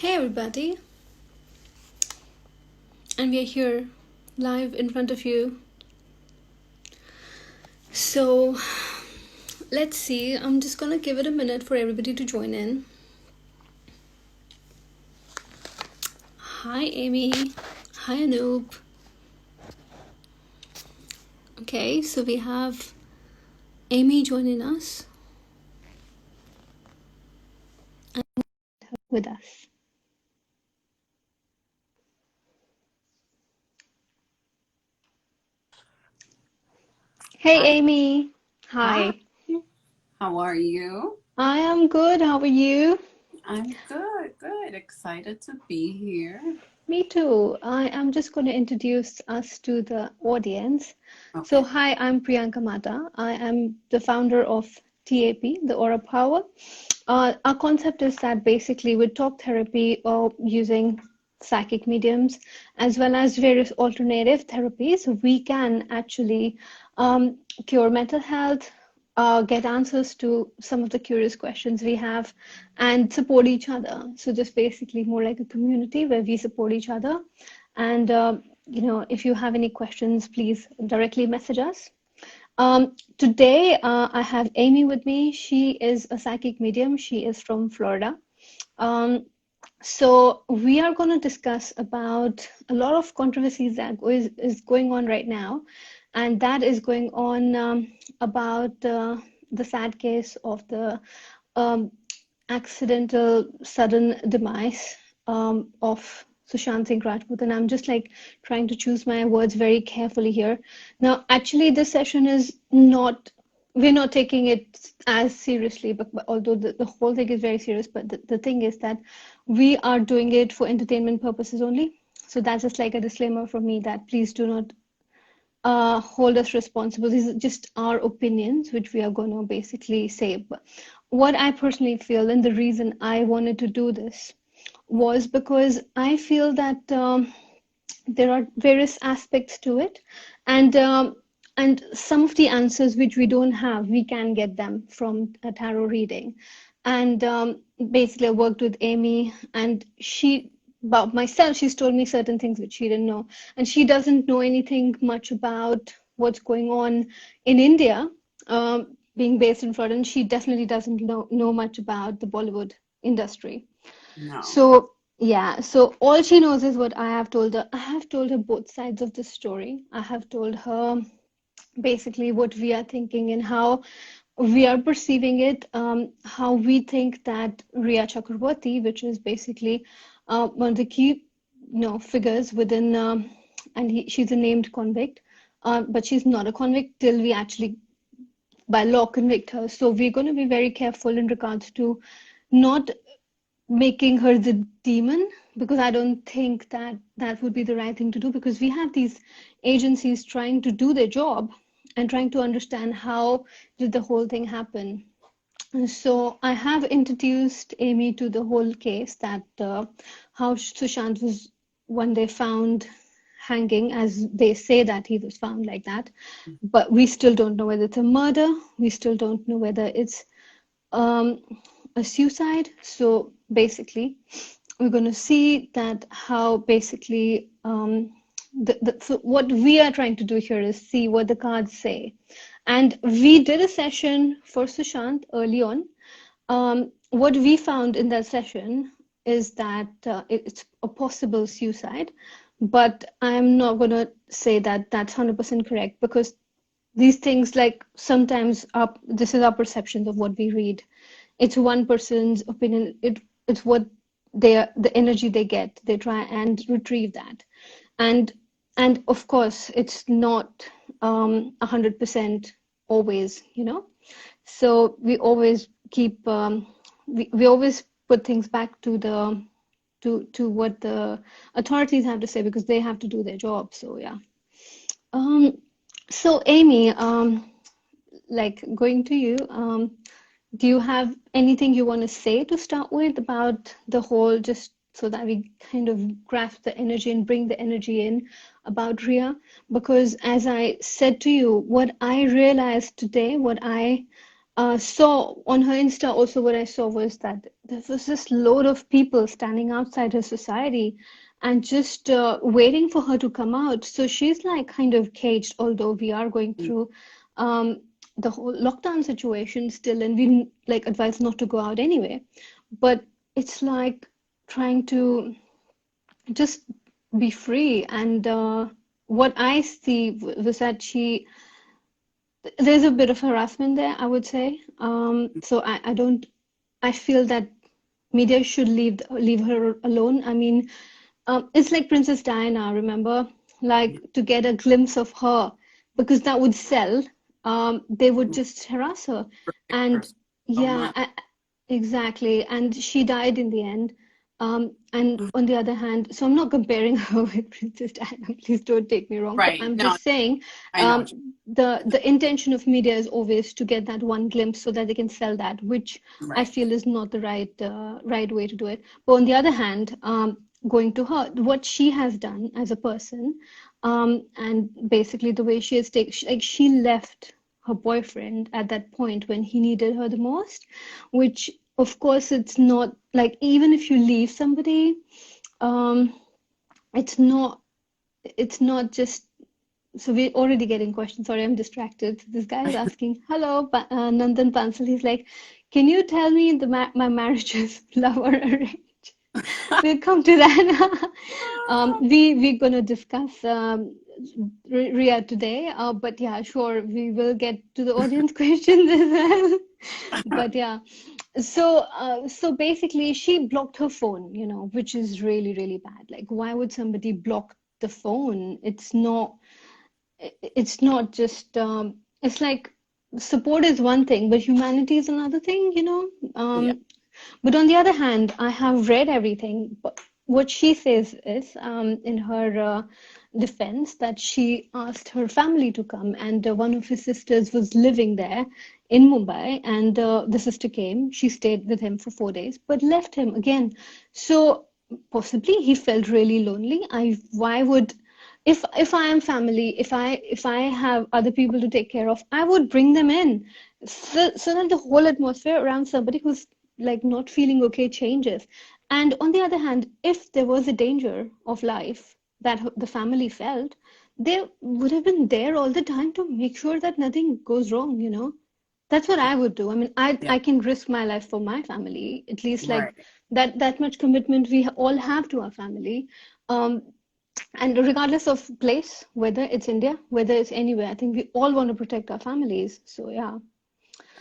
Hey everybody, and we are here live in front of you. So let's see, I'm just gonna give it a minute for everybody to join in. Hi Amy, hi Anoop. Okay, so we have Amy joining us and with us. Hey Hi. Amy, Hi. hi. How are you? I am good, how are you? I'm good, good. Excited to be here. Me too. I am just going to introduce us to the audience. So, Okay. hi, I'm Priyanka Mata. I am the founder of TAP, the Aura Power. Our concept is that basically with talk therapy or using psychic mediums as well as various alternative therapies, we can actually cure mental health, get answers to some of the curious questions we have, and support each other. So just basically more like a community where we support each other. And if you have any questions, please directly message us. Today, I have Amy with me. She is a psychic medium. She is from Florida. So we are going to discuss about a lot of controversies that is going on right now, and that is going on about the sad case of the um, accidental sudden demise of Sushant Singh Rajput. And I'm just like trying to choose my words very carefully here. Now, actually, this session is not, we're not taking it as seriously, but although the whole thing is very serious, but the thing is that we are doing it for entertainment purposes only. So that's just like a disclaimer from me that please do not hold us responsible. These are just our opinions, which we are going to basically say. But what I personally feel, and the reason I wanted to do this was because I feel that there are various aspects to it, and some of the answers which we don't have, we can get them from a tarot reading. And basically, I worked with Amy, and she about myself, she's told me certain things which she didn't know, and she doesn't know anything much about what's going on in India, being based in Florida, and she definitely doesn't know much about the Bollywood industry. No. So, yeah, so all she knows is what I have told her. I have told her both sides of the story. I have told her basically what we are thinking and how we are perceiving it, how we think that Rhea Chakraborty, which is basically one of the key, figures within, she's a named convict, but she's not a convict till we actually by law convict her. So we're going to be very careful in regards to not making her the demon, because I don't think that that would be the right thing to do, because we have these agencies trying to do their job and trying to understand how did the whole thing happen. And so I have introduced Amy to the whole case, that how Sushant was one day found hanging, as they say that he was found like that, but we still don't know whether it's a murder. We still don't know whether it's um, a suicide. So basically, we're going to see that how basically so what we are trying to do here is see what the cards say. And we did a session for Sushant early on. What we found in that session is that it's a possible suicide, but I'm not going to say that that's 100% correct, because these things, like, sometimes this is our perceptions of what we read. It's one person's opinion. It's what the energy they get, they try and retrieve that. And and of course it's not 100% always, so we always keep we always put things back to the to what the authorities have to say, because they have to do their job. So yeah. So Amy, like, going to you, do you have anything you want to say to start with about the whole, just so that we kind of grasp the energy and bring the energy in about Rhea? Because as I said to you, what I realized today, what I So on her Insta, also what I saw was that there was this load of people standing outside her society and just waiting for her to come out. So she's like kind of caged, although we are going through um, the whole lockdown situation still, and we like advise not to go out anyway. But it's like trying to just be free. And what I see was that there's a bit of harassment there, I would say. So I don't, I feel that media should leave her alone. I mean, it's like Princess Diana, remember? Like to get a glimpse of her, because that would sell. They would just harass her, Perfect and person so yeah, much. exactly. And she died in the end. And on the other hand, so I'm not comparing her with Princess Diana. Please don't take me wrong, but Right. I'm No, just saying, I know what the intention of media is always to get that one glimpse so that they can sell that, which you I right. feel is not the right way to do it. But on the other hand, going to her, what she has done as a person, and basically the way she has taken, like she left her boyfriend at that point when he needed her the most, which of course it's not like even if you leave somebody, um, it's not it's not just so we're already getting questions. Sorry, I'm distracted. This guy is asking, "Hello, Nandan Bansal." He's like, "Can you tell me my marriage is love or arrange?" We'll come to that. We're gonna discuss Rhea today. But yeah, sure, we will get to the audience questions as well. But yeah, so basically, she blocked her phone, which is really, really bad. Like, why would somebody block the phone? It's not just it's like support is one thing, but humanity is another thing. Yeah. But on the other hand, I have read everything. But what she says is, in her defense, that she asked her family to come, and one of his sisters was living there in Mumbai, and the sister came. She stayed with him for 4 days, but left him again. So possibly he felt really lonely. Why would if I am family, if I have other people to take care of, I would bring them in, so that the whole atmosphere around somebody who's like not feeling okay changes. And on the other hand, if there was a danger of life that the family felt, they would have been there all the time to make sure that nothing goes wrong. That's what I would do. I mean, I Yeah. I can risk my life for my family, at least like Right. that much commitment we all have to our family. Um, and regardless of place, whether it's India, whether it's anywhere, I think we all want to protect our families. So yeah,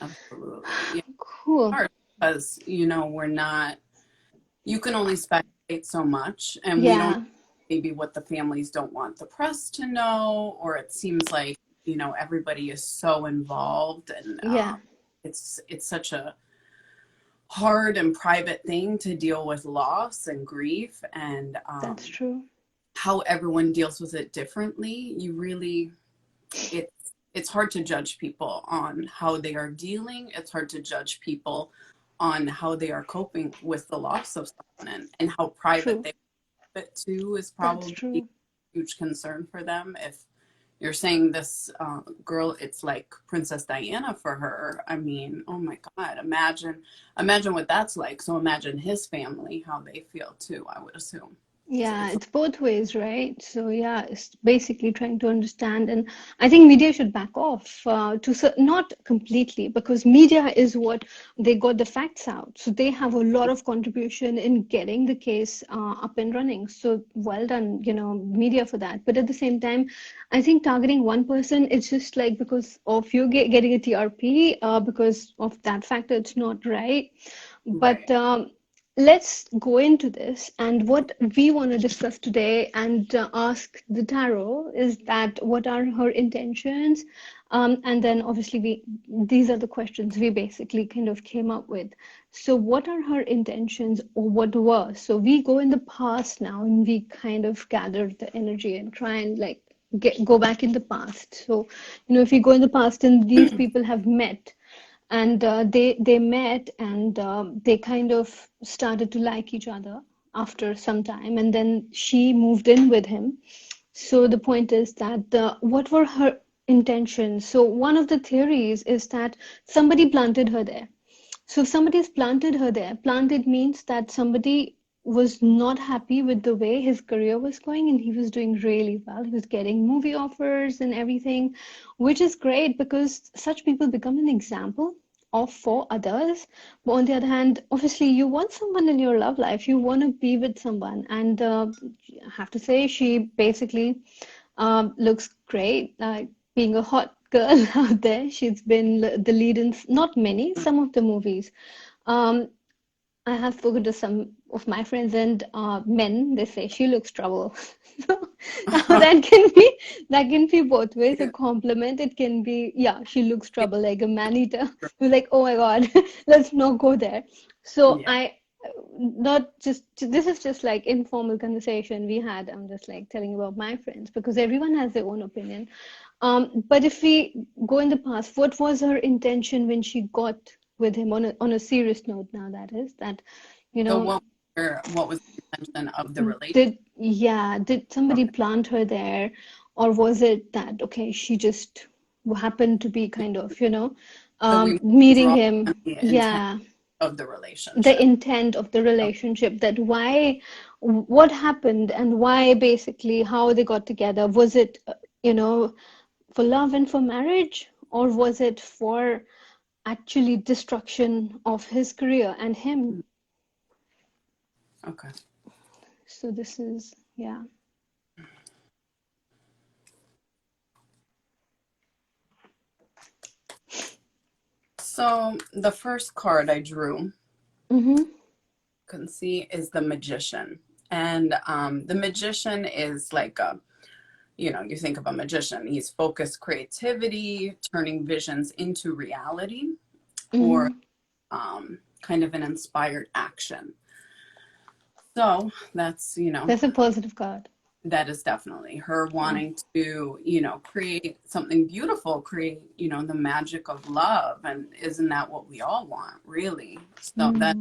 Absolutely. Yeah. cool. Hard because, we're not, you can only speculate so much, and we don't Yeah, maybe what the families don't want the press to know, or it seems like, everybody is so involved, and yeah, it's such a hard and private thing to deal with loss and grief, and that's true. how everyone deals with it differently. You really, it's hard to judge people on how they are dealing. It's hard to judge people on how they are coping with the loss of someone, and how private True. they keep it too is That's probably a true. huge concern for them. If you're saying this girl, it's like Princess Diana for her. I mean, oh my God, imagine what that's like. So imagine his family, how they feel too, I would assume. Yeah, It's it's both ways, right? So yeah, it's basically trying to understand, and I think media should back off not completely, because media is what they got the facts out. So they have a lot of contribution in getting the case up and running. So well done, media for that. But at the same time, I think targeting one person, it's just like because of you getting a TRP, because of that factor, it's not right. But right. let's go into this. And what we want to discuss today and ask the tarot is that what are her intentions? And then obviously these are the questions we basically kind of came up with. So what are her intentions, or what were? So we go in the past now and we kind of gather the energy and try and like go back in the past. So, if we go in the past and these people have met, and they met, and they kind of started to like each other after some time, and then she moved in with him. So the point is that what were her intention. So one of the theories is that somebody planted her there. So if somebody's planted her there, planted means that somebody was not happy with the way his career was going and he was doing really well. He was getting movie offers and everything, which is great because such people become an example of for others. But on the other hand, obviously you want someone in your love life, you want to be with someone. And I have to say, she basically looks great, like being a hot girl out there. She's been the lead in not many, some of the movies. Um, I have spoken to some of my friends and men. They say she looks trouble. So now that can be both ways. A Yeah. compliment. It can be, yeah, she looks trouble like a man eater. You're like, oh my God, let's not go there. So Yeah. I not just this is just like informal conversation we had. I'm just like telling about my friends because everyone has their own opinion. But if we go in the past, what was her intention when she got with him on a serious note now, that is, that, you So know, what was the intention of the relationship? did somebody Okay. plant her there, or was it that, okay, she just happened to be kind of, So we meeting draw on him? the intent Yeah, of the the relationship. intent of the Okay. relationship, that why, what happened and why, basically how they got together. Was it, you know, for love and for marriage, or was it for actually destruction of his career and him? Okay. So this is, yeah. So the first card I drew, Mm-hmm. can see, is the magician. And the magician is like a, you think of a magician, he's focused creativity, turning visions into reality, or Mm-hmm. kind of an inspired action. So that's, That's a positive card. that is definitely her Yeah. wanting to, create something beautiful, create, the magic of love. And isn't that what we all want, really? So Mm.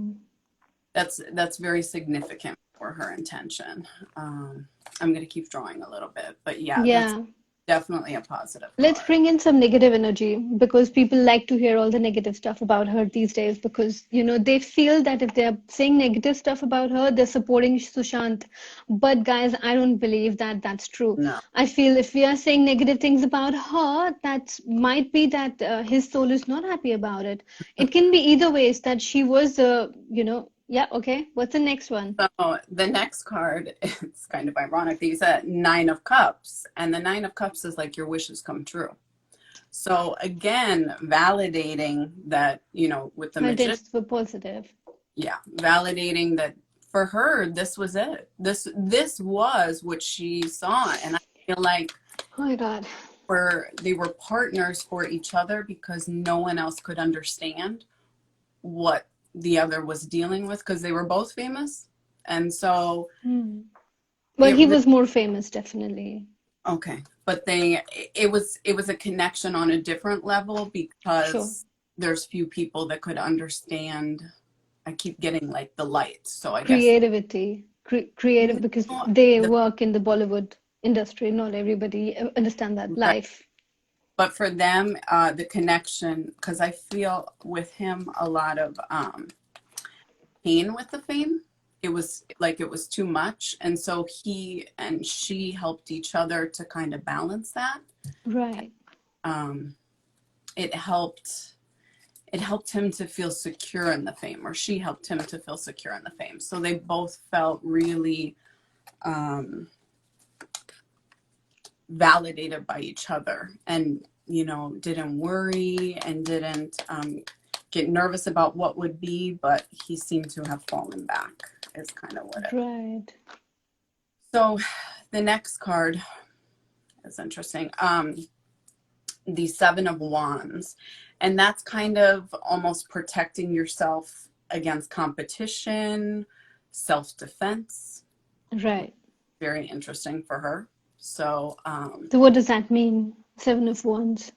that's very significant for her intention. I'm going to keep drawing a little bit, but yeah, that's Yeah. definitely a positive Let's card. bring in some negative energy because people like to hear all the negative stuff about her these days because, they feel that if they're saying negative stuff about her, they're supporting Sushant. But guys, I don't believe that that's true. No. I feel if we are saying negative things about her, that might be that his soul is not happy about it. It can be either ways that she was, yeah, okay. What's the next one? So the next card, it's kind of ironic. These are Nine of Cups, and the Nine of Cups is like your wishes come true. So again, validating that, with the Her magician, intentions were positive. yeah, validating that for her, this was it. This was what she saw. And I feel like Oh my God. they were partners for each other because no one else could understand what the other was dealing with because they were both famous. And so Hmm. Well, it he really, was more famous, definitely. okay. But it was a connection on a different level Sure. because there's few people that could understand. I keep getting like the light. So I guess Creativity. Creative, because no, they the work in the Bollywood industry. Not everybody understand that right. life. But for them, the connection, because I feel with him a lot of pain with the fame. It was like it was too much. And so he and she helped each other to kind of balance that. Right. Um, it helped him to feel secure in the fame, or she helped him to feel secure in the fame. So they both felt really um, validated by each other, and didn't worry and didn't get nervous about what would be, but he seemed to have fallen back is kind of what it. Right. So the next card is interesting. The Seven of Wands, and that's kind of almost protecting yourself against competition, self-defense. Right. Very interesting for her. So So what does that mean? Seven of Wands.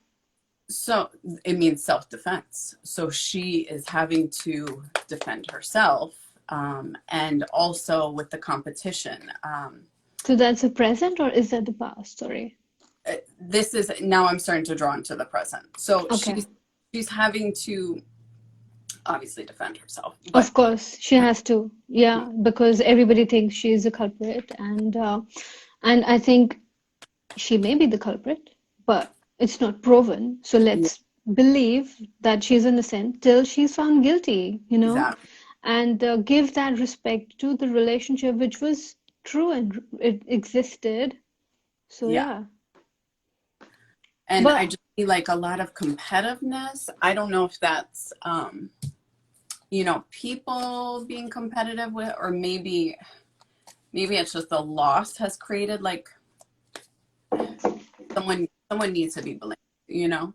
so it means self-defense. So she is having to defend herself, and also with the competition. So that's a present or is that the past? Sorry. this is now I'm starting to draw into the present. So Okay. she's having to obviously defend herself, but Of course, she has to. Yeah, because everybody thinks she's a culprit, and I think she may be the culprit, but it's not proven. So yeah, let's believe that she's innocent till she's found guilty, you know, exactly. and give that respect to the relationship which was true and it existed. So Yeah. yeah, And I but just see like a lot of competitiveness. I don't know if that's people being competitive with, or maybe it's just the loss has created like someone needs to be blamed, you know?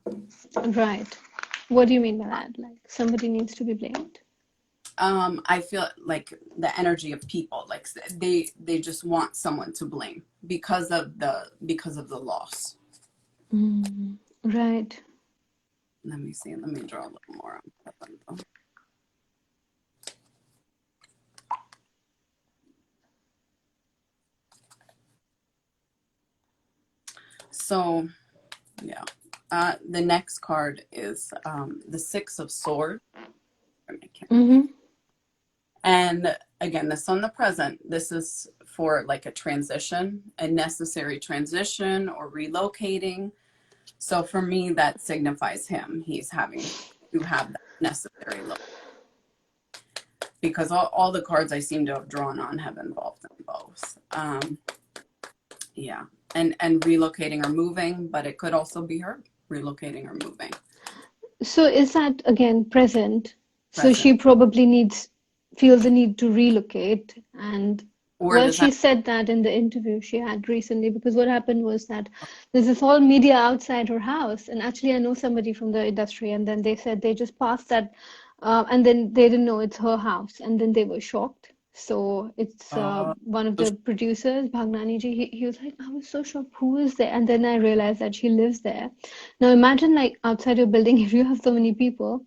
right. What do you mean by that? Like somebody needs to be blamed? I feel like the energy of people, like they just want someone to blame because of the loss. Mm, right. Let me see. Let me draw a little more on that. So yeah. The next card is the Six of Swords. Mm-hmm. And again, this on the present, this is for like a transition, a necessary transition or relocating. So for me, that signifies him. He's having to have that necessary look, because all the cards I seem to have drawn on have involved them both. Yeah. And relocating or moving, but it could also be her relocating or moving. So is that again present? So Present. she probably feels the need to relocate. And Or well, does she that said that in the interview she had recently, because what happened was that there's this whole media outside her house. And actually, I know somebody from the industry, and then they said they just passed that, and then they didn't know it's her house, and then they were shocked. So it's one of so the producers, Bhagnani ji, he was like, I was so shocked, who is there? And then I realized that she lives there. Now imagine like outside your building, if you have so many people,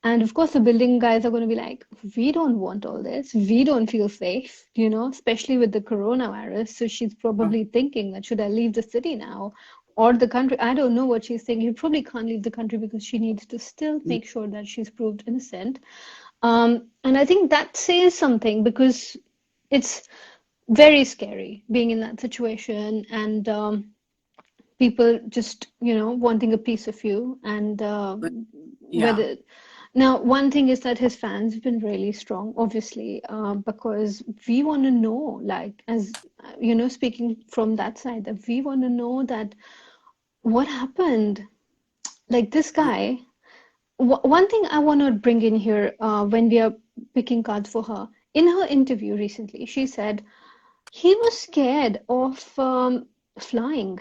and of course the building guys are going to be like, we don't want all this. We don't feel safe, you know, especially with the coronavirus. So she's probably thinking that should I leave the city now or the country? I don't know what she's thinking. You probably can't leave the country because she needs to still make sure that she's proved innocent. And I think that says something because it's very scary being in that situation and people just wanting a piece of you and yeah. whether now one thing is that his fans have been really strong obviously because we want to know like as speaking from that side that we want to know that what happened like this guy one thing I want to bring in here when we are picking cards for her in her interview recently she said he was scared of flying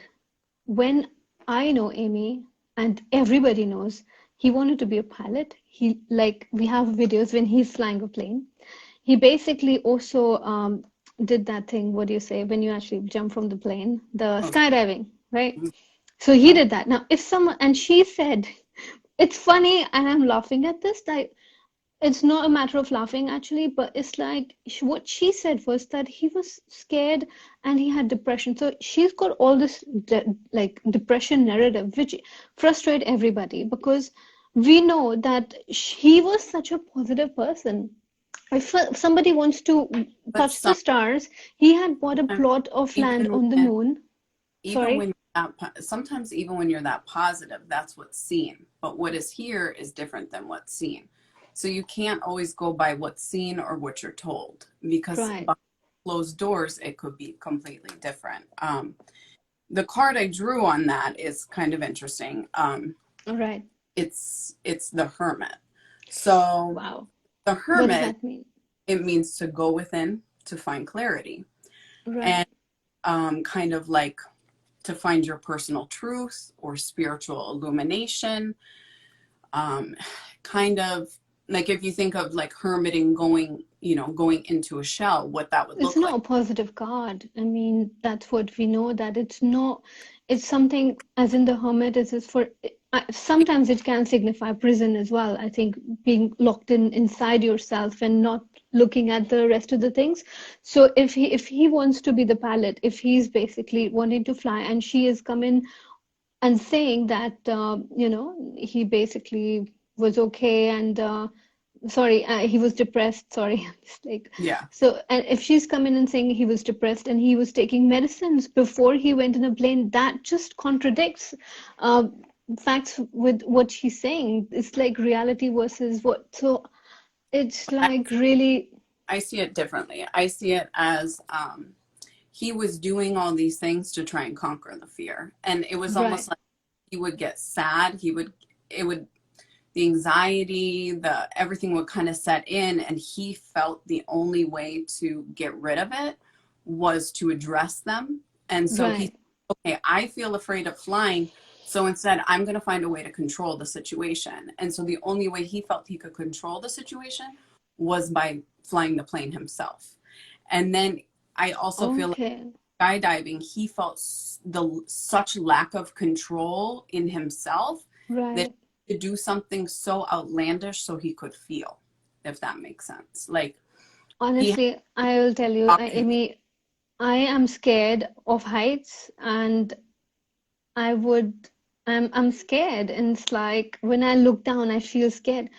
when I know Amy, and everybody knows, he wanted to be a pilot. He like we have videos when he's flying a plane. He basically also did that thing. What do you say when you actually jump from the plane? The Oh, skydiving, right? So he yeah. did that. Now, if someone and she said, it's funny, and I'm laughing at this. Like it's not a matter of laughing actually, but it's like what she said was that he was scared and he had depression. So she's got all this like depression narrative, which frustrate everybody because we know that he was such a positive person. If somebody wants to But touch the stars, he had bought a sometimes plot of land even on the when moon. even Sorry. when sometimes even when you're that positive, that's what's seen. But what is here is different than what's seen. So you can't always go by what's seen or what you're told, because Right. behind closed doors it could be completely different. The card I drew on that is kind of interesting. Right. It's the Hermit. So Wow. the What does Hermit, that mean? it means to go within to find clarity, Right. and kind of like to find your personal truth or spiritual illumination. Um, kind of like if you think of like hermiting, going into a shell, what that would It's look not like. a positive card. I mean, that's what we know that it's not, it's something as in the hermit is for, sometimes it can signify prison as well. I think being locked in inside yourself and not looking at the rest of the things. So if he wants to be the pilot, if he's basically wanting to fly, and she is coming and saying that he basically was okay, and sorry, he was depressed, sorry, I'm just like, Yeah. so, and if she's coming and saying he was depressed and he was taking medicines before he went in a plane, that just contradicts uh, facts with what she's saying. It's like reality versus what, so it's I, like really I see it differently. I see it as he was doing all these things to try and conquer the fear. And it was almost right, like he would get sad. It would, the anxiety, the everything would kind of set in. And he felt the only way to get rid of it was to address them. And so he, right, okay, I feel afraid of flying. So instead, I'm going to find a way to control the situation. And so the only way he felt he could control the situation was by flying the plane himself. And then I also feel like okay, skydiving, he felt such lack of control in himself that right. he could do something so outlandish so he could feel, if that makes sense. Like he had Honestly, I will tell you, to talk to himself. Amy, I am scared of heights, and I would, I'm scared, and it's like when I look down, I feel scared.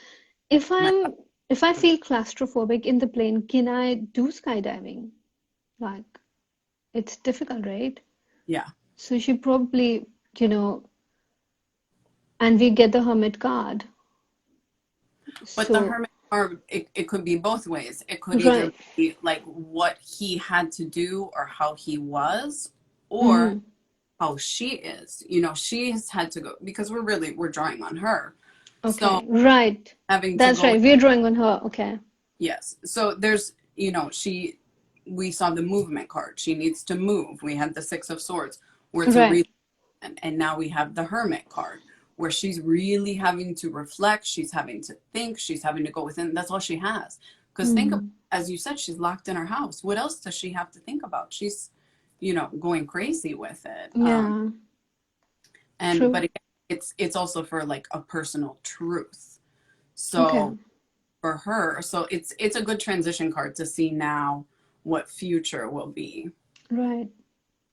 If I'm, if I feel claustrophobic in the plane, can I do skydiving? Like, it's difficult, right? Yeah. So she probably, you know, and we get the hermit card. But the So, hermit card, it could be both ways. It could either right. be like what he had to do or how he was, or Mm-hmm. how she is. You know, she has had to go because we're drawing on her. So Okay, right. having to That's go, right. We're drawing on her. Okay. yes. So there's, you know, we saw the movement card. She needs to move. We had the Six of Swords where it's a Right. real, and now we have the Hermit card where she's really having to reflect. She's having to think. She's having to go within. That's all she has. Because think of, Mm. as you said, she's locked in her house. What else does she have to think about? She's, you know, going crazy with it. Yeah. And but True. again, it's also for like a personal truth. Okay. So for her, so it's a good transition card to see now what future will be. Right.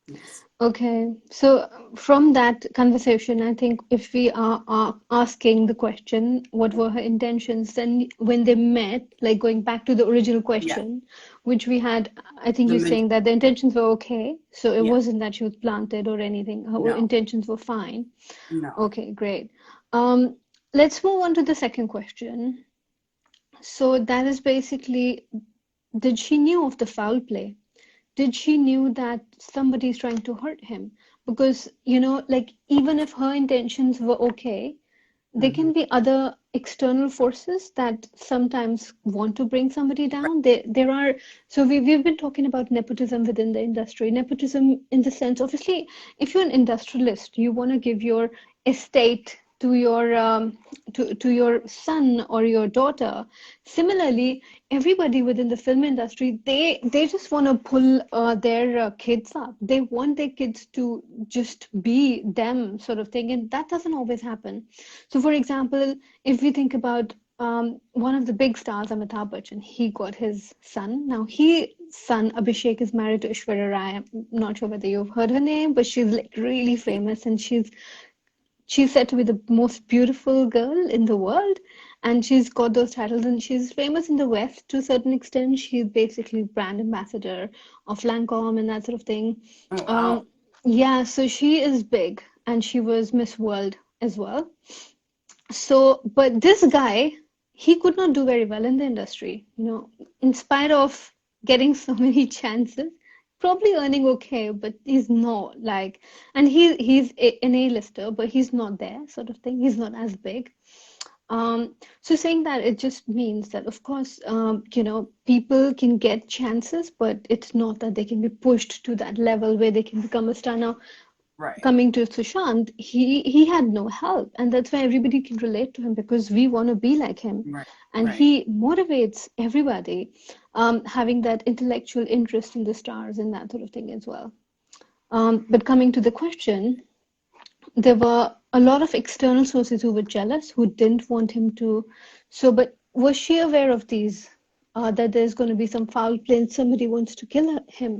Yes. Okay, so from that conversation, I think if we are asking the question, what were her intentions, then when they met, like going back to the original Yeah. question, which we had, I think The you're mental. saying that the intentions were okay, so it Yeah. wasn't that she was planted or anything. Her No. intentions were fine. No. Okay, great. Um, let's move on to the second question. So that is basically, did she knew of the foul play? Did she knew that somebody is trying to hurt him? Because, like even if her intentions were okay, there Mm-hmm. can be other external forces that sometimes want to bring somebody Right. down. There are, so we've been talking about nepotism within the industry. Nepotism in the sense, obviously, if you're an industrialist, you want to give your estate to your son or your daughter. Similarly, everybody within the film industry, they just want to pull their kids up. They want their kids to just be them, sort of thing, and that doesn't always happen. So, for example, if we think about one of the big stars, Amitabh Bachchan, he got his son. Now, son Abhishek is married to Aishwarya Rai. I'm not sure whether you've heard her name, but she's like really Yeah. famous, and she's said to be the most beautiful girl in the world, and she's got those titles, and she's famous in the West to a certain extent. She's basically brand ambassador of Lancome and that sort of thing. Oh wow. Um, yeah, so she is big, and she was Miss World as well. So, but this guy, he could not do very well in the industry, in spite of getting so many chances, probably earning okay, but he's not like, and an A-lister, but he's not there, sort of thing. He's not as big. So saying that, it just means that, of course, people can get chances, but it's not that they can be pushed to that level where they can become a star. Now, Right. coming to Sushant, he had no help, and that's why everybody can relate to him because we want to be like him, Right. and Right. he motivates everybody, having that intellectual interest in the stars and that sort of thing as well. But coming to the question, there were a lot of external sources who were jealous, who didn't want him to. So, but was she aware of these? that there's going to be some foul play and somebody wants to kill him?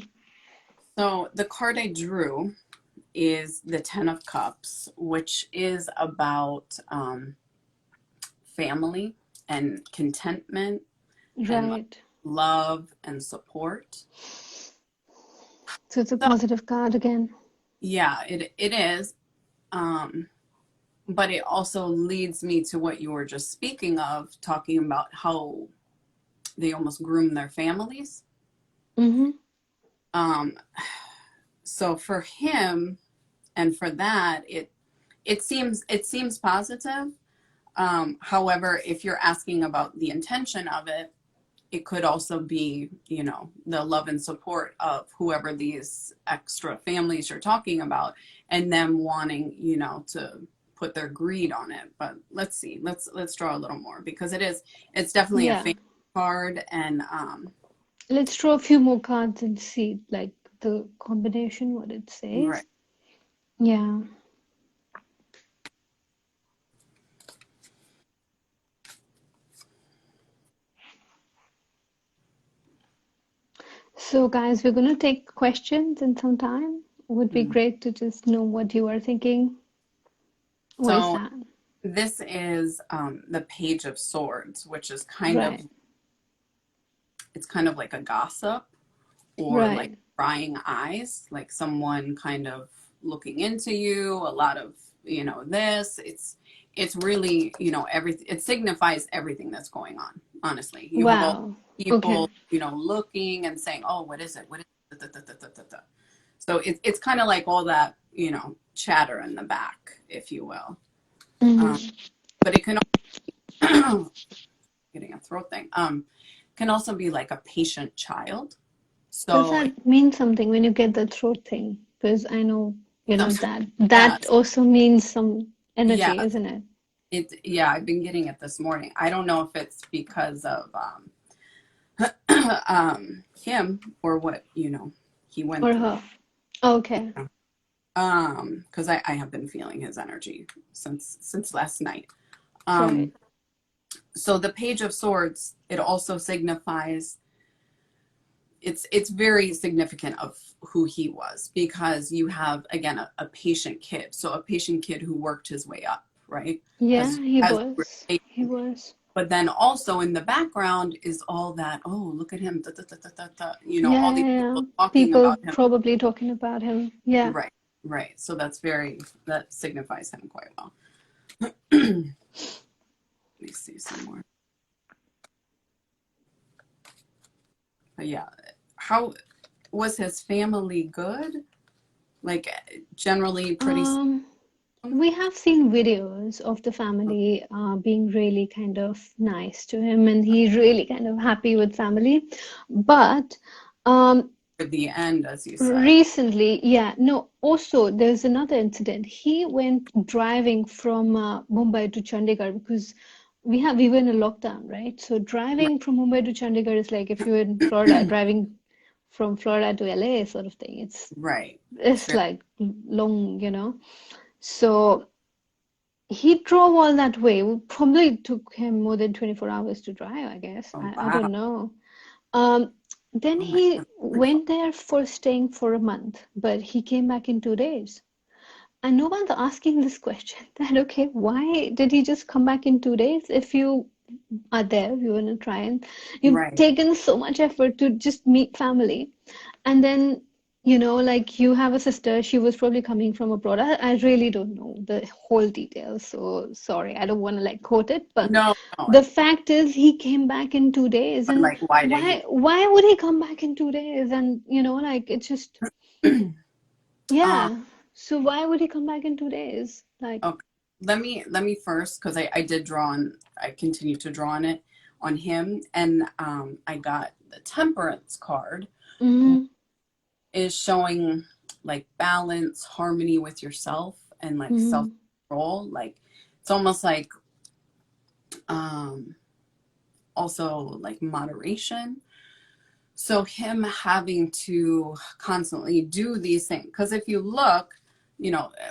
So the card I drew is the Ten of Cups, which is about family and contentment and like Right. love and support. So it's a So positive card again. yeah, it is. Um, but it also leads me to what you were just speaking of, talking about how they almost groom their families. Mm-hmm. Um, so for him and for that, it seems positive. However, if you're asking about the intention of it, it could also be, the love and support of whoever these extra families you're talking about, and them wanting, to put their greed on it. But let's see, let's draw a little more, because it's definitely a Yeah. family card, and Let's draw a few more cards and see like the combination, what it right. says. Yeah. So guys, we're going to take questions in some time. Would be Mm. great to just know what you are thinking. What is So that? this is the Page of Swords, which is Right. it's kind of like a gossip, or like Right. prying eyes, like someone kind of looking into you, a lot of, this. It's really, everything. It signifies everything that's going on. Honestly, you have all Wow. Okay. people, looking and saying, "Oh, what is it? What is it?" Da, da, da, da, da, da. So it's kind of like all that, chatter in the back, if you will. Um, Mm-hmm. but it can also, getting a throat thing. Can also be like a patient child. Does So that mean something when you get the throat thing? Because I know, sometimes, that yeah, that also means some yeah, energy, isn't it? yeah. I've been getting it this morning. I don't know if it's because of him, or what he went Or through. her. Okay. Because I have been feeling his energy since last night. Right. Um, so the Page of Swords, it also signifies, it's very significant of who he was, because you have, again, a patient kid. So a patient kid who worked his way up, right? Yeah, as he as was. He was. But then also in the background is all that, oh, look at him, da, da, da, da, da, da. Yeah, All these yeah, yeah. people talking People about him. probably talking about him. Yeah. Right, right. So that signifies him quite well. Let me see some more. But yeah, how was his family good? Like, generally pretty Um, sound? we have seen videos of the family being really kind of nice to him, and he's really kind of happy with family. But um, At the end, as you said. recently, yeah, no, also there's another incident. He went driving from Mumbai to Chandigarh because we were in a lockdown, right? So Right, driving from Mumbai to Chandigarh is like if you're in Florida, driving from Florida to LA sort of thing. It's right. It's it's very, like long. So he drove all that way. It probably took him more than 24 hours to drive, I guess. oh I wow, don't know. Um, then oh my he God, pretty fun. went there for staying for a month, but he came back in 2 days. And no one's asking this question that, okay, why did he just come back in 2 days? If you are there, you want to try and you've Right. taken so much effort to just meet family. And then, like you have a sister, she was probably coming from abroad. I really don't know the whole details, so sorry, I don't want to like quote it, but No, no. the fact is he came back in 2 days, But and like, why did he? why would he come back in 2 days? And like it's just um, yeah. So why would he come back in 2 days? Like, okay. Let me first, because I did draw on. I continue to draw on it, on him, and I got the Temperance card, mm-hmm, is showing like balance, harmony with yourself, and like self mm-hmm, control. Like, it's almost like um also like moderation. So him having to constantly do these things, because if you look,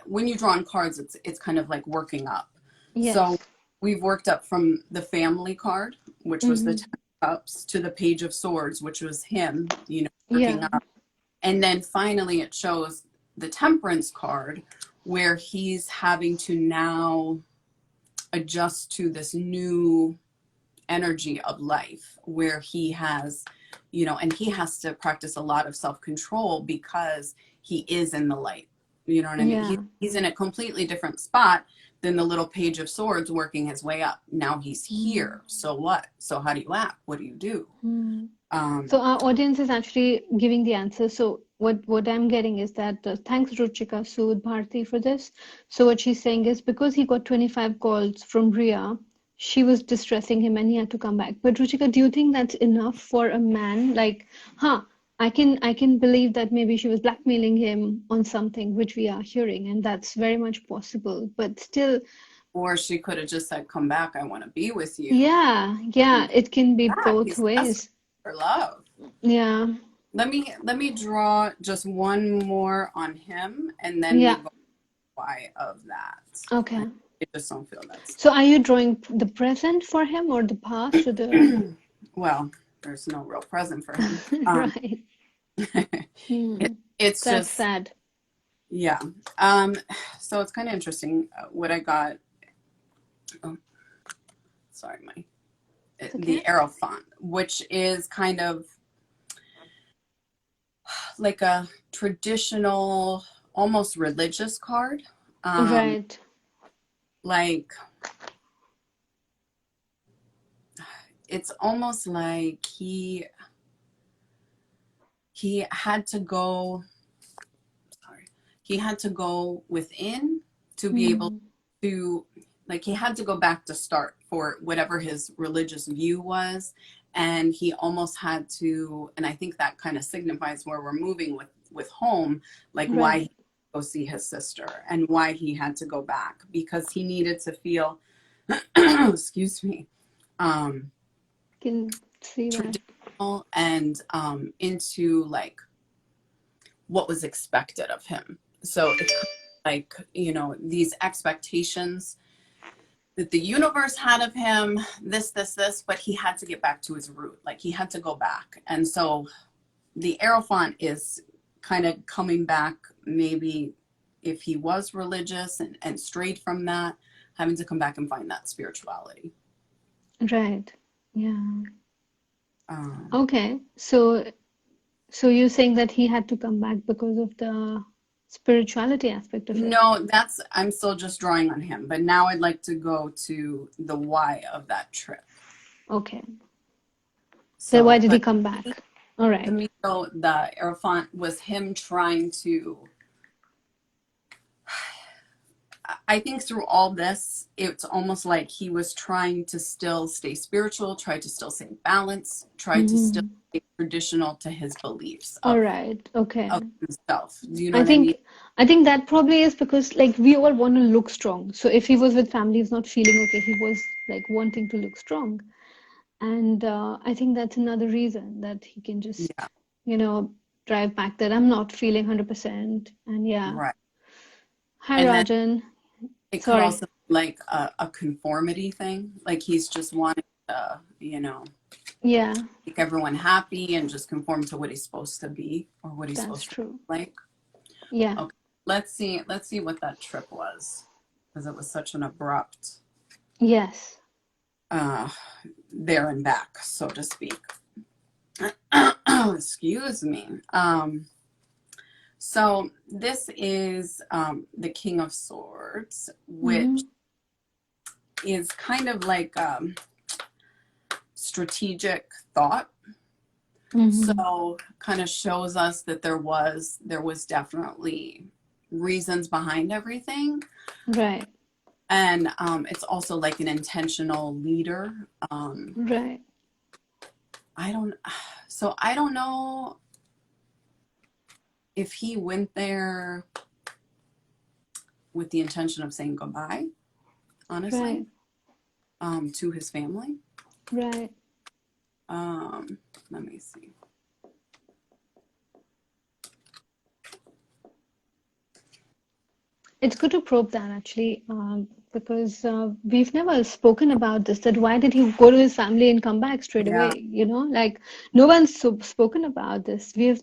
when you draw on cards, it's kind of like working up. So yes, we've worked up from the family card, which was the mm-hmm, 10 of Cups to the Page of Swords, which was him, Yeah. working up. And then finally it shows the Temperance card, where he's having to now adjust to this new energy of life, where he has, and he has to practice a lot of self-control because he is in the light. You know what I mean? Yeah. He's in a completely different spot than the little Page of Swords working his way up. Now he's here. So what? So how do you act? What do you do? So our audience is actually giving the answer. So what I'm getting is that thanks Ruchika Sood Bharti for this. So what she's saying is because he got 25 calls from Rhea, she was distressing him and he had to come back. But Ruchika, do you think that's enough for a man? Like, I can believe that maybe she was blackmailing him on something, which we are hearing, and that's very much possible. But still, Or she could have just said, come back, I want to be with you. yeah, it can be Back. both He's desperate ways. for love. Yeah, Let me draw just one more on him, and then yeah. we'll go why of that. Okay. I just don't feel that's So are you drawing the present for him or the past or the well, there's no real present for him. right? It's That's just, sad. yeah. So it's kind of interesting what I got. Oh, sorry, It's okay. the arrow font, which is kind of like a traditional, almost religious card. Right. Like it's almost like he had to go, sorry, he had to go within to be able to, like, he had to go back to start for whatever his religious view was. And he almost had to, and I think that kind of signifies where we're moving with home, like why Right. he go see his sister and why he had to go back, because he needed to feel excuse me, Can see that. traditional and into like what was expected of him. So it's like, these expectations that the universe had of him, this, but he had to get back to his root. Like he had to go back. And so the arrow font is kind of coming back, maybe if he was religious and strayed from that, having to come back and find that spirituality. Right. Yeah. Um, Okay. So you're saying that he had to come back because of the spirituality aspect of it. no, I'm still just drawing on him, but now I'd like to go to the why of that trip. Okay. Then why So, did he but come back? All to right. me, though, the Arafant was him trying to, I think through all this, it's almost like he was trying to still stay spiritual, try to still stay balanced, try to still stay traditional to his beliefs All right. Okay. of himself. Do you know I what I mean? think I think that probably is because like we all want to look strong. So if he was with family, he's not feeling okay. He was like wanting to look strong. And I think that's another reason that he can Yeah, just, drive back that I'm not feeling 100%. And yeah. right. Hi, And then Rajan. it could Sorry. also be like a conformity thing. Like he's just wanting to, Yeah, make everyone happy and just conform to what he's supposed to be or what he's that's supposed to true. look like. Yeah. Okay, let's see what that trip was, because it was such an abrupt Yes. uh there and back, so to speak. Excuse me. So this is the King of Swords, which Mm-hmm. is kind of like strategic thought. Mm-hmm. So kind of shows us that there was definitely reasons behind everything. Right. And it's also like an intentional leader. Right. I don't know if he went there with the intention of saying goodbye, honestly, Right. to his family. Right. Let me see. It's good to probe that actually. because we've never spoken about this. That why did he go to his family and come back straight Yeah. away? Like no one's spoken about this. We've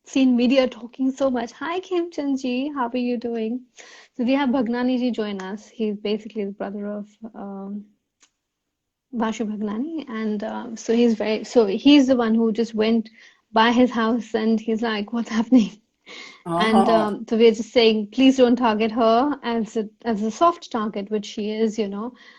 seen media talking so much. Hi, Kim Chanji, how are you doing? So we have Bhagnani ji join us. He's basically the brother of Bashu Bhagnani, and so he's the one who just went by his house, and he's like, "What's happening?" And Oh, so we're just saying, please don't target her as a soft target, which she is, and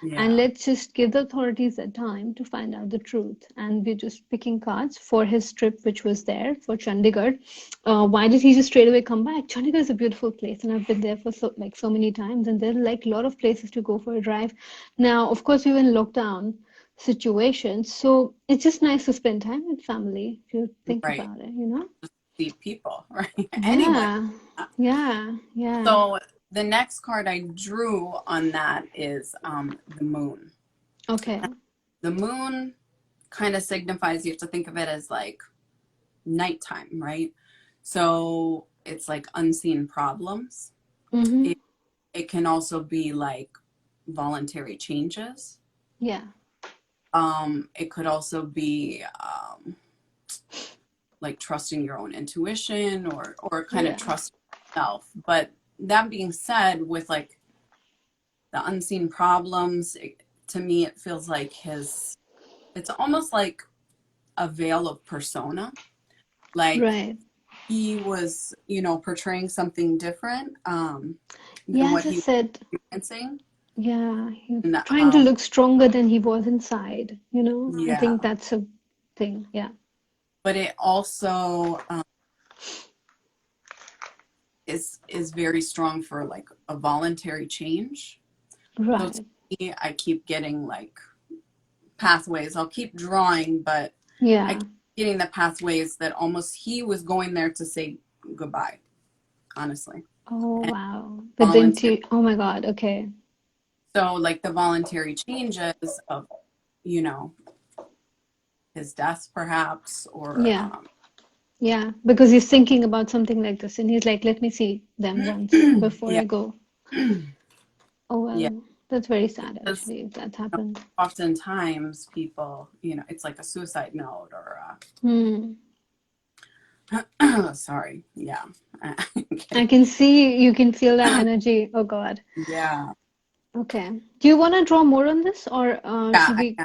yeah. let's just give the authorities a time to find out the truth. And we're just picking cards for his trip, which was there for Chandigarh. Why did he just straight away come back? Chandigarh is a beautiful place, and I've been there for so many times, and there's like a lot of places to go for a drive. Now, of course, we were in lockdown situation, so it's just nice to spend time with family if you think Right. about it. See people, right? Anybody. Yeah, yeah, yeah. So the next card I drew on that is the moon. Okay. The moon kind of signifies, you have to think of it as like nighttime, right? So it's like unseen problems. Mm-hmm. It can also be like voluntary changes. Yeah, It could also be like trusting your own intuition or kind of yeah, trusting yourself. But that being said, with like the unseen problems, to me, it feels like it's almost like a veil of persona. Like right. he was, portraying something different than Yeah, what as I he was said, experiencing. yeah, he's And, trying to look stronger than he was inside. I yeah, think that's a thing. Yeah, but it also is very strong for like a voluntary change. So to right. me, I keep getting like pathways. I'll keep drawing, but I Yeah. keep getting the pathways that almost he was going there to say goodbye, honestly. Oh, And wow. But then voluntary. to, oh my God, okay. So like the voluntary changes of, you know, his death perhaps, or Yeah, yeah. Because he's thinking about something like this and he's like, let me see them once before yeah, I go. Oh, yeah. well, that's very sad Because actually if that's happened. oftentimes people, it's like a suicide note or Hmm. sorry, yeah. I Okay. can see you can feel that energy. Oh God. Yeah, Okay. Do you want to draw more on this or yeah, should I we?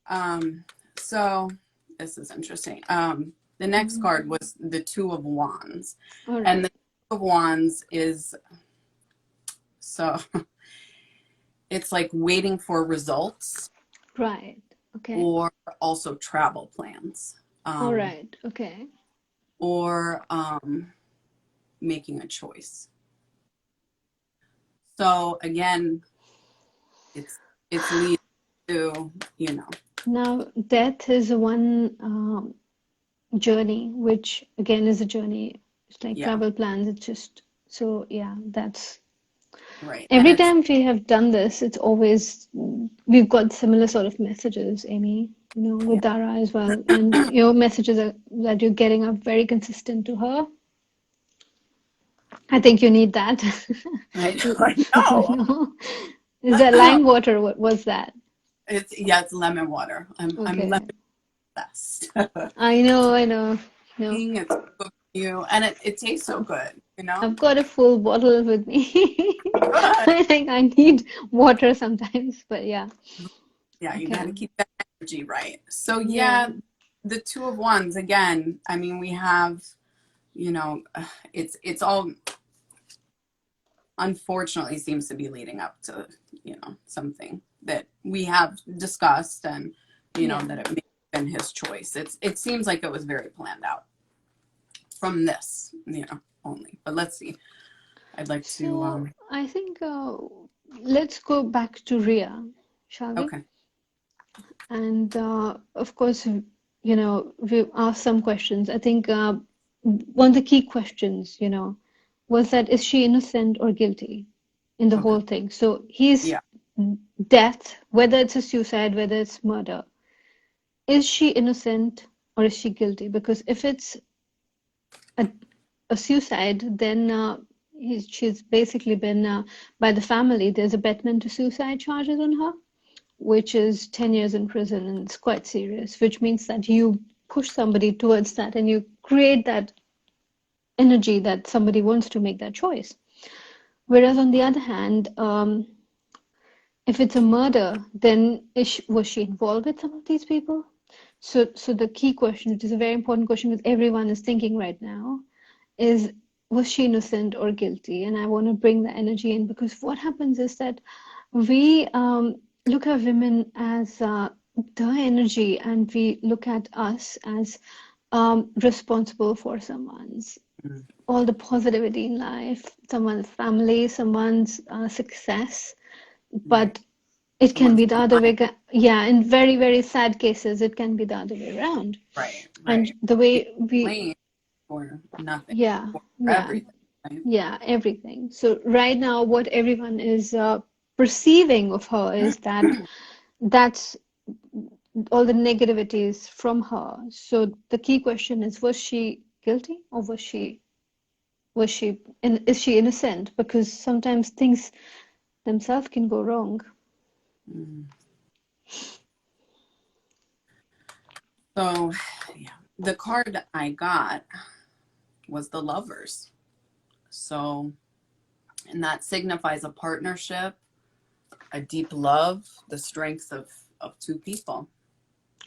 am. So this is interesting. The next Mhm. card was the Two of Wands, All and right. the Two of Wands is so it's like waiting for results Right. Okay. or also travel plans, All um, right. Okay. or making a choice. So again, it's leading to Now, death is one journey, which again is a journey. It's like yeah, travel plans. It's just so yeah, that's right, and every it's time we have done this, it's always we've got similar sort of messages, Amy, with yeah. Dara as well. And your messages that you're getting are very consistent to her. I think you need that. I know. No. Is that lime water? What was that? It's lemon water. I'm lemon Okay. obsessed. I know, I know. No, It's good for you, and it tastes so I've, good. I've got a full bottle with me. Good. I think I need water sometimes, but yeah. Yeah, you got Okay. to keep that energy right. So Yeah. yeah, the Two of Wands again. I mean, we have, you know, it's all unfortunately seems to be leading up to something that we have discussed, and Yeah. that it may have been his choice. It seems like it was very planned out from this, only. But let's see. I'd like to. So I think let's go back to Rhea, shall we? Okay. And of course, we've asked some questions. I think one of the key questions, was that is she innocent or guilty in the Okay. whole thing? So his Yeah. death, whether it's a suicide, whether it's murder, is she innocent or is she guilty? Because if it's a, a suicide, then She's basically been by the family. There's abetment to suicide charges on her, which is 10 years in prison, and it's quite serious, which means that you push somebody towards that and you create that energy that somebody wants to make that choice. Whereas on the other hand, if it's a murder, then was she involved with some of these people? So the key question, which is a very important question which everyone is thinking right now, is was she innocent or guilty? And I want to bring the energy in because what happens is that we look at women as the energy, and we look at us as responsible for someone's Mm. all the positivity in life, someone's family, someone's success. Right. But it can Someone's be the other way. Yeah, in very, very sad cases, it can be the other way around. right, And right. the Being way we, blamed for nothing, yeah, for yeah, everything, right? yeah, everything. So right now, what everyone is perceiving of her is that that's all the negativities from her. So the key question was she guilty or is she innocent? Because sometimes things themselves can go wrong. Mm. So, yeah, the card I got was the Lovers. So, and that signifies a partnership, a deep love, the strength of two people.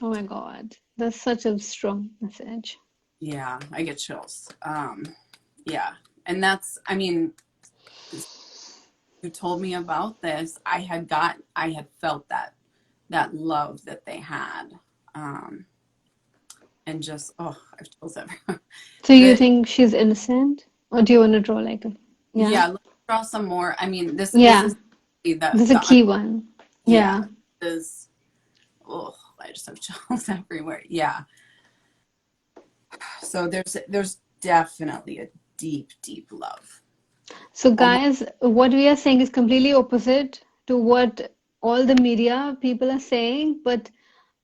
Oh my God, that's such a strong message. Yeah, I get chills. Yeah, and that's, I mean, you told me about this. I had felt that love that they had, um, and just I have chills everywhere. So you The think she's innocent, or do you want to draw like a, yeah, Yeah, let's draw some more. I mean, this yeah, is the this is a the key one. yeah, Yeah. this is, oh, I just have chills everywhere. Yeah. So there's definitely a deep love. So Almost guys, what we are saying is completely opposite to what all the media people are saying, but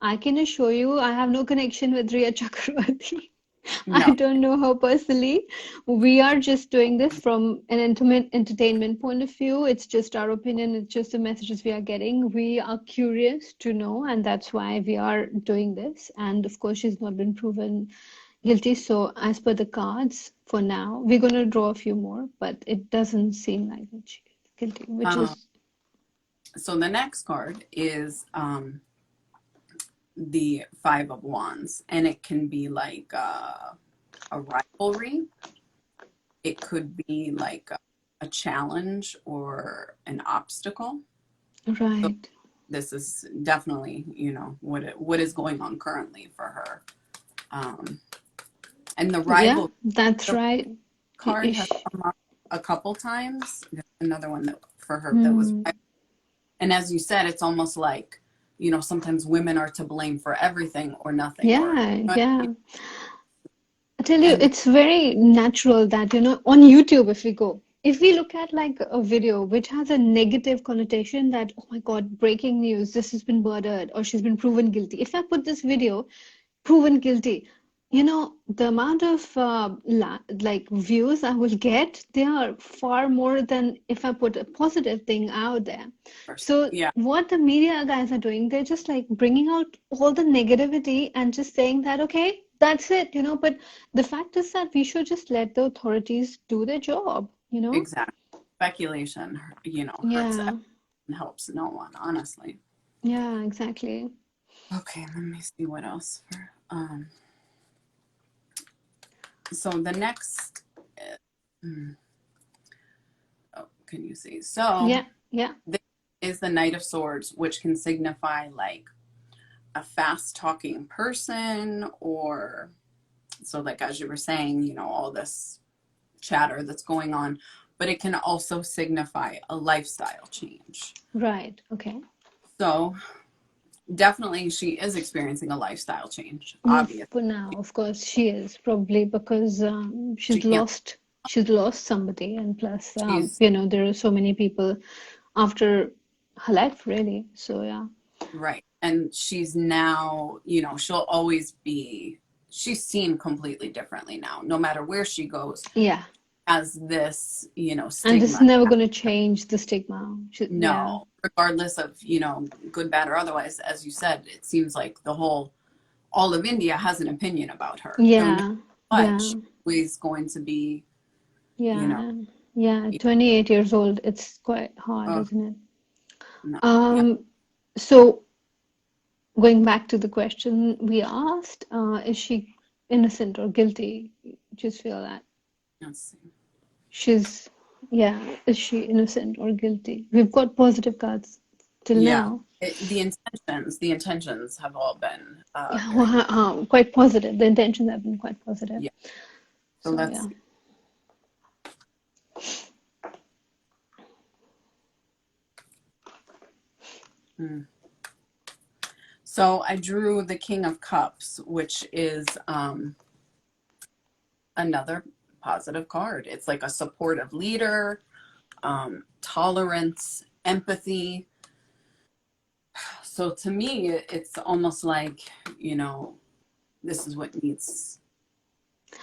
I can assure you, I have no connection with Rhea Chakravarti. I no. don't know her personally. We are just doing this from an intimate entertainment point of view. It's just our opinion, it's just the messages we are getting. We are curious to know, and that's why we are doing this. And of course, she's not been proven guilty. So, as per the cards, for now, we're going to draw a few more, but it doesn't seem like that she's guilty, which Um, is so the next card is the Five of Wands, and it can be like a rivalry. It could be like a challenge or an obstacle. So right. this is definitely, what is going on currently for her. Um, and Yeah, that's the right. card has come up a couple times. There's another one that for her that was, Hmm. and as you said, it's almost like, sometimes women are to blame for everything or nothing, or Yeah, yeah. I tell you, and it's very natural that, on YouTube, if we look at like a video which has a negative connotation that, oh my God, breaking news, this has been murdered or she's been proven guilty. If I put this video, proven guilty, the amount of like views I will get, they are far more than if I put a positive thing out there. So yeah, what the media guys are doing, they're just like bringing out all the negativity and just saying that, okay, that's it, but the fact is that we should just let the authorities do their job. exactly. Speculation, hurts Yeah, and helps no one, honestly. yeah, exactly. Okay, let me see what else. So the next, hmm, oh, can you see? So Yeah, yeah, this is the Knight of Swords, which can signify like a fast talking person, or so like as you were saying, all this chatter that's going on, but it can also signify a lifestyle change. right. Okay. So definitely she is experiencing a lifestyle change, Well, obviously. for now, of course, she is probably because She can't, she's lost somebody, and plus, she's there are so many people after her life, really. So yeah, right. And she's now, she'll always be, she's seen completely differently now, no matter where she goes. yeah, has this, And this is stigma. never going to change the stigma. Yeah. No, regardless of, good, bad, or otherwise, as you said, it seems like all of India has an opinion about her. No matter Yeah. what, Yeah. she's always going to be, you know, Yeah. Yeah. 28 years old. It's quite hard, oh, isn't it? no. Yeah. So going back to the question we asked, is she innocent or guilty? Just feel that Let's see. she's, yeah, is she innocent or guilty? We've got positive cards till Yeah. now. The intentions have all been Yeah, very good. quite positive. The intentions have been quite positive. Yeah. So So let's yeah. see. Hmm. So I drew the King of Cups, which is another positive card. It's like a supportive leader, tolerance, empathy. So to me, it's almost like, this is what needs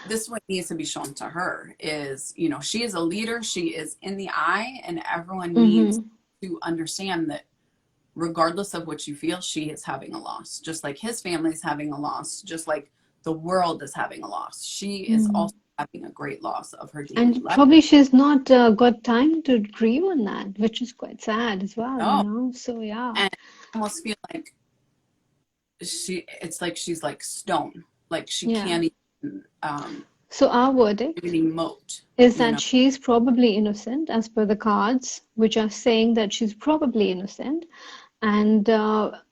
this is what needs to be shown to her is, she is a leader, she is in the eye, and everyone needs Mm-hmm. to understand that regardless of what you feel, she is having a loss, just like his family's having a loss, just like the world is having a loss. She is Mm-hmm. also having a great loss of her daily And life. probably she's not got time to grieve on that, which is quite sad as well, you No, know? So yeah. and I almost feel like it's like she's like stone, like she Yeah. can't even So our verdict emote, is you that know. she's probably innocent as per the cards, which are saying that she's probably innocent. And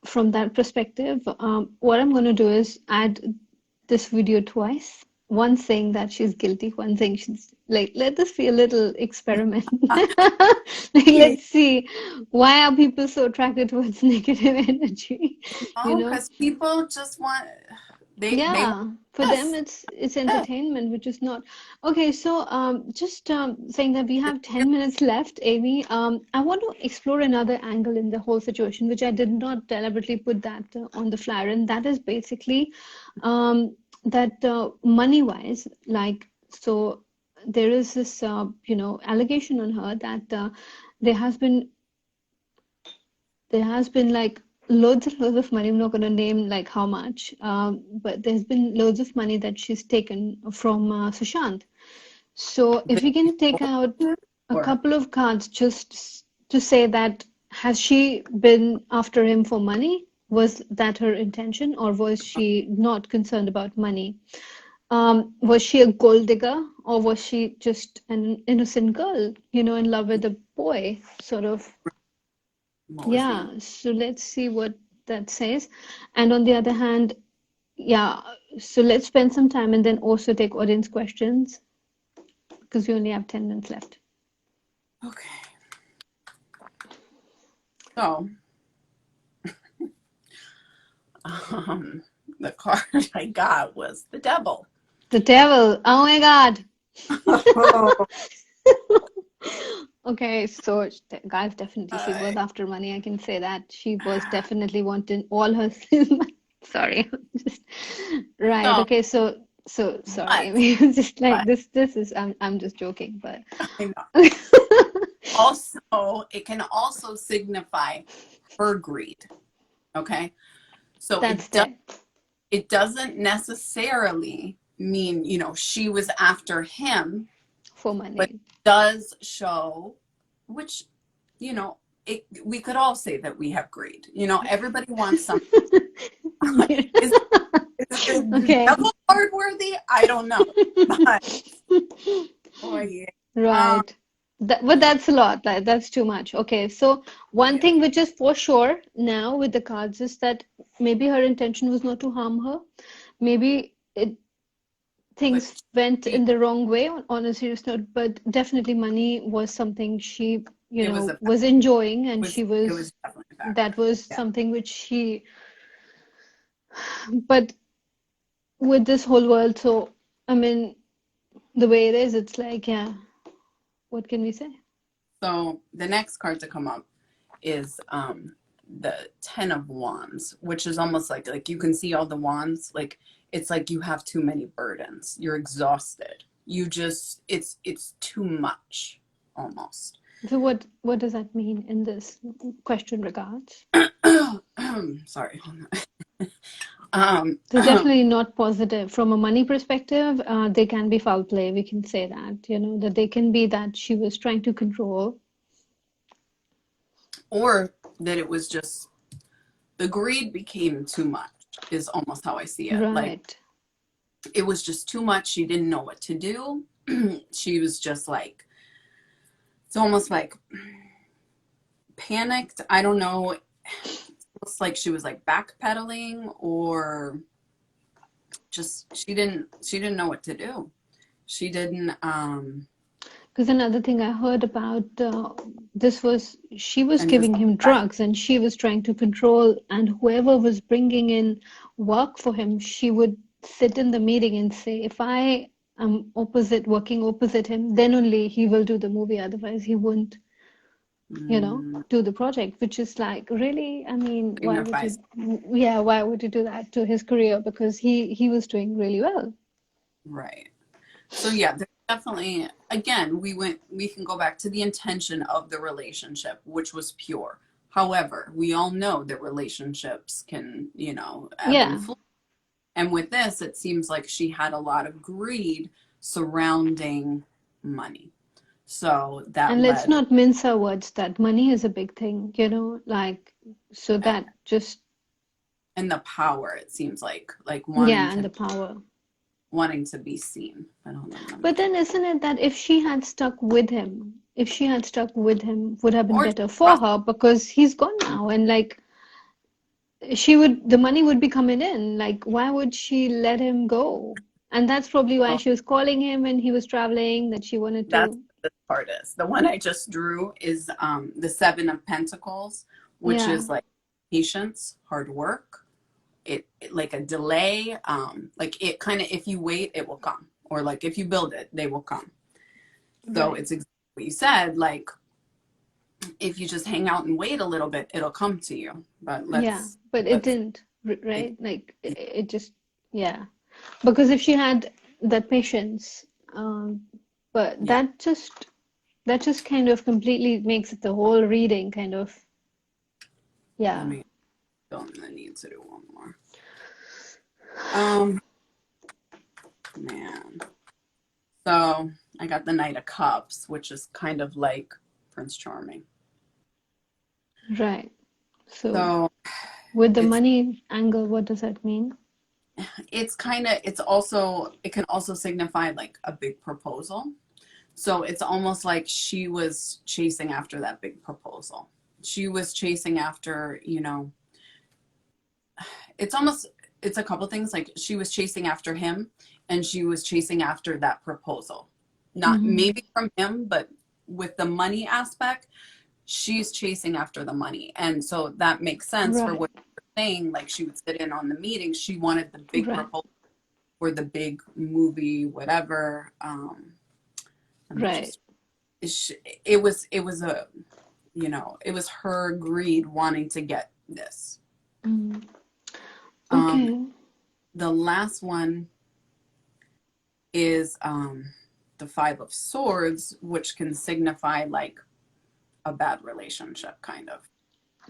from that perspective, what I'm going to do is add this video twice. One saying that she's guilty, one saying she's like, let this be a little experiment. Like, You let's see why are people so attracted towards negative energy, you know, know? because people just want they want Yeah, for them this. it's Yeah. entertainment, which is not. Okay, so just saying that we have 10 minutes left, Amy. I want to explore another angle in the whole situation, which I did not deliberately put that on the flyer, and that is basically that money-wise, like, so there is this allegation on her that there has been there has been like loads and loads of money. I'm not going to name like how much, but there's been loads of money that she's taken from Sushant. So if we can take out a Or couple of cards just to say that has she been after him for money? Was that her intention, or was she not concerned about money? Was she a gold digger, or was she just an innocent girl, in love with a boy, sort of? what was the Yeah, so let's see what that says. And on the other hand, yeah, so let's spend some time and then also take audience questions because we only have 10 minutes left. okay? So um the card I got was the devil. The devil. Oh my God. Oh, Okay, so guys, definitely she was after money. I can say that she was definitely wanting all her. Sorry, just right. so Okay, so sorry. I but mean, just like but this is I'm just joking, but I know. Also, it can also signify her greed. Okay, so that's the it doesn't necessarily mean she was after him, for but money. it does show, which we could all say that we have greed. Everybody wants something. Yeah. is, is the Okay. devil card worthy? I don't know, but boy, yeah. um Right. But that's a lot. That's too much. Okay. So one yeah, thing which is for sure now with the cards is that maybe her intention was not to harm her. Maybe but things went she, in the wrong way on a serious note, but definitely money was something she, it was a was enjoying, and it was definitely a that factor. was Yeah. something which she, but with this whole world, so I mean, the way it is, it's like, yeah, what can we say? So the next card to come up is the Ten of Wands, which is almost like you can see all the wands, like it's like you have too many burdens, you're exhausted, you just, it's too much almost. So what does that mean in this question regards? Sorry. So definitely not positive. From a money perspective, they can be foul play. We can say that, that they can be that she was trying to control. Or that it was just, the greed became too much, is almost how I see it. Like, Right. it was just too much. She didn't know what to do. She was just like, it's almost like panicked. I don't know. It's like she was like backpedaling, or just she didn't know what to do. She didn't Because another thing I heard about this was she was and just giving him right. drugs and she was trying to control, and whoever was bringing in work for him, she would sit in the meeting and say, if I am working opposite him, then only he will do the movie. Otherwise, he won't, Mm, do the project, which is like, really, I mean, signifies why would you do that to his career? Because he was doing really well. right. So yeah, there's definitely, again, we can go back to the intention of the relationship, which was pure. However, we all know that relationships can, ebb and Yeah. flow. And with this, it seems like she had a lot of greed surrounding money. So that And let's led, not mince our words that money is a big thing, like, so that just, and the power, it seems like yeah, and the power. wanting to be seen. I don't know. Let me But get, then isn't it that if she had stuck with him, would have been or better for trust. her because he's gone now, and like the money would be coming in. Like, why would she let him go? And that's probably why Well, she was calling him when he was traveling, that she wanted that's to, what this part is. The one I just drew is the Seven of Pentacles, which yeah, is like patience, hard work, like a delay. Like it kind of, if you wait, it will come, or like if you build it, they will come. So right. it's exactly what you said. Like, if you just hang out and wait a little bit, it'll come to you. But Yeah, let's but it let's didn't, it, right? Like it just, yeah. Because if she had that patience, but yeah. that just kind of completely makes it the whole reading kind of, Let yeah. me don't need to do one more. Um, man. So I got the Knight of Cups, which is kind of like Prince Charming. Right. So So with the it's money angle, what does that mean? it's kind of it's also it can also signify like a big proposal. So it's almost like she was chasing after that big proposal. She was chasing after, it's almost, it's a couple things, like she was chasing after him, and she was chasing after that proposal, not Hmm. maybe from him, but with the money aspect, she's chasing after the money. And so that makes sense for Right. what you're saying. Like, she would sit in on the meeting, she wanted the big Right. proposal or the big movie, whatever. Let me Right. just, it was a, it was her greed wanting to get this. Mm. um Okay. the last one is the Five of Swords, which can signify like a bad relationship, kind of.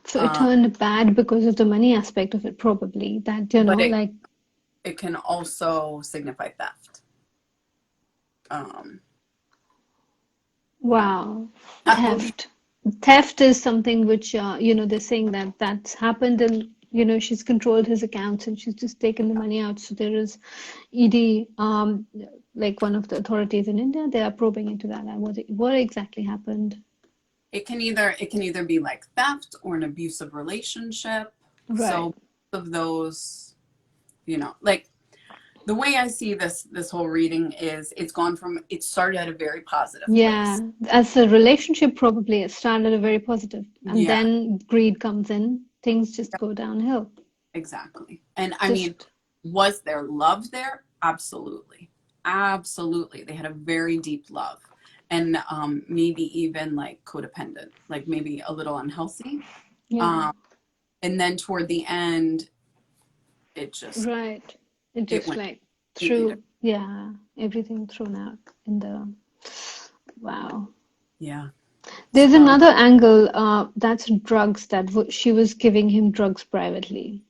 So it Um, turned bad because of the money aspect of it, probably. That, but like, it can also signify theft. Um, yeah, wow, I believe. theft. Theft is something which, they're saying that that's happened, and, she's controlled his accounts and she's just taken the money out. So there is ED, like one of the authorities in India, they are probing into that. And what exactly happened? It can either be like theft or an abusive relationship. Right. So both of those, like, the way I see this whole reading is, it started at a very positive place. Yeah. As a relationship, probably it started a very positive, and Yeah, then greed comes in, things just go downhill. exactly. And I mean, Just was there love there? Absolutely. Absolutely. They had a very deep love, and maybe even like codependent, like maybe a little unhealthy. Yeah, Um, and then toward the end, it just, right. It it just went like completely through. different. Yeah, everything thrown out in the wow. Yeah. There's So another angle, that's drugs that she was giving him drugs privately.